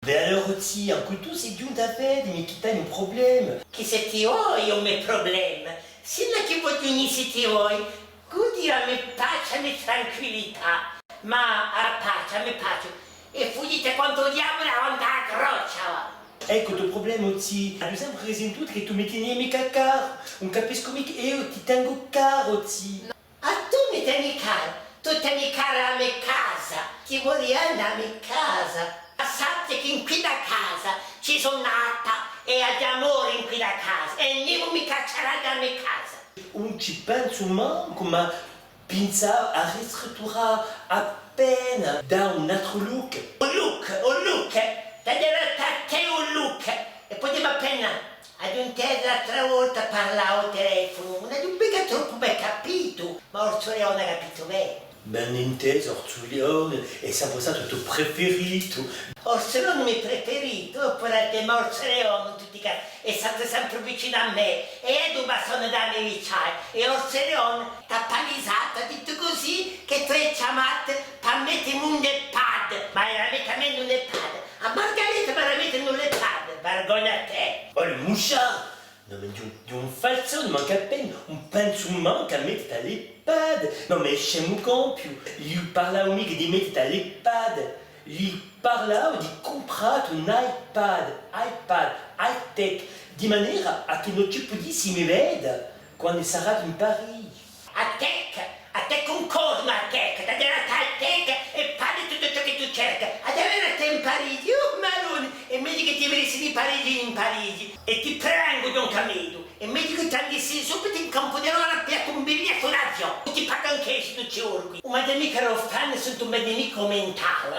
Ben alors Ozzy, un couteau c'est giunto a vedi, mi chi un problema. Che se ti vuoi un mio problema, sino che voglio se ti vuoi, godi a me pace, a me tranquillità, ma a pace, e fuggite quanto diavolo avanti a croccia. Ecco il tuo problema Ozzy, hai sempre reso tutto che tu mi tieni mica caro, non capisco mica, io ti tengo caro Ozzy. A tu mi tieni caro, tu tieni cara a me casa, ti vuoi andare a me casa. Sappi che in qui da casa ci sono nata e ad amore in qui da casa e nessuno mi caccerà da me casa. Non ci penso manco, ma pensavo a ristrutturare appena da un altro look. Un look, da dire a te un look. E poi appena ad un te l'altra volta parlavo al telefono, non è un mica troppo ben capito, ma Orso Leone ha capito bene. Ben inteso, Orzulione, è sempre stato il tuo preferito. Orso Leone mi preferito, oppure te Orso Leone, tutti i casi, è stato sempre vicino a me, e è due bastoni da me vicino, e Orso Leone t'ha palisato, ha detto così, che tu hai chiamato per mettermi un iPad, ma veramente non un iPad, a Margherita veramente non un iPad, vergogna a te. Oh, le mouchard! Non, mais di un falso, il manca appena un panzumman che mette all'iPad. Non, mais c'è un compio. Gli parlavo mica di mettere all'iPad. Gli parlavo di comprare un iPad, high-tech, di maniera a che non ci potessi mi veda quando sarà in Parigi. A te concordo a te, da dire a te e parli tutto ciò che tu cerchi, ad avere a te in Parigi, Marone, e meglio che ti venissi di Parigi in Parigi, e ti prego Don Camillo, e meglio che ti andessi subito in campo di ora per un biglietto d'avione, e ti paga anche se tu ci orgui, ma da mica lo fanno se tu mi nemico mentale,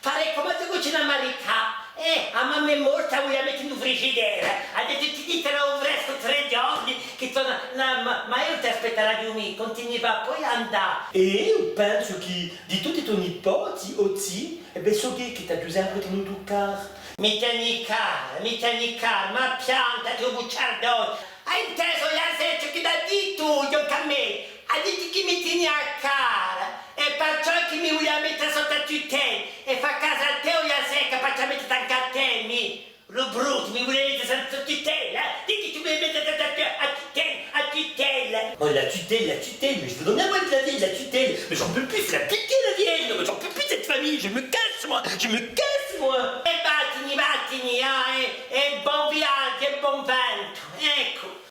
fare come tu cucina americana. A mamma è morta, voglio mettere in un frigidaire. Ha detto ti ditelo un fresco 3 giorni, che torna. No, ma io ti aspetterò di me, continuava poi a andare. E io penso che di tutti i tuoi nipoti, Ozzy, e beh, so che ti ha più sempre tenuto caro. Mi tieni cara, ma pianta tu bucciardo. Hai inteso l'assetto che da di tu, io a me. Ha detto che mi tieni a cara. E perciò che mi voglio mettere sotto a tutela e fa casa a te o la secca faccia mettere anche a te, lo brutto, mi vuole mettere sotto tutela, dici tu mi mettere a tutela. Oh, la tutelle, mais je vous donne la moitié de la vie, la tutelle. Mais j'en peux plus, c'est la piquer la vieille, mais j'en peux plus de cette famille, je me casse moi. E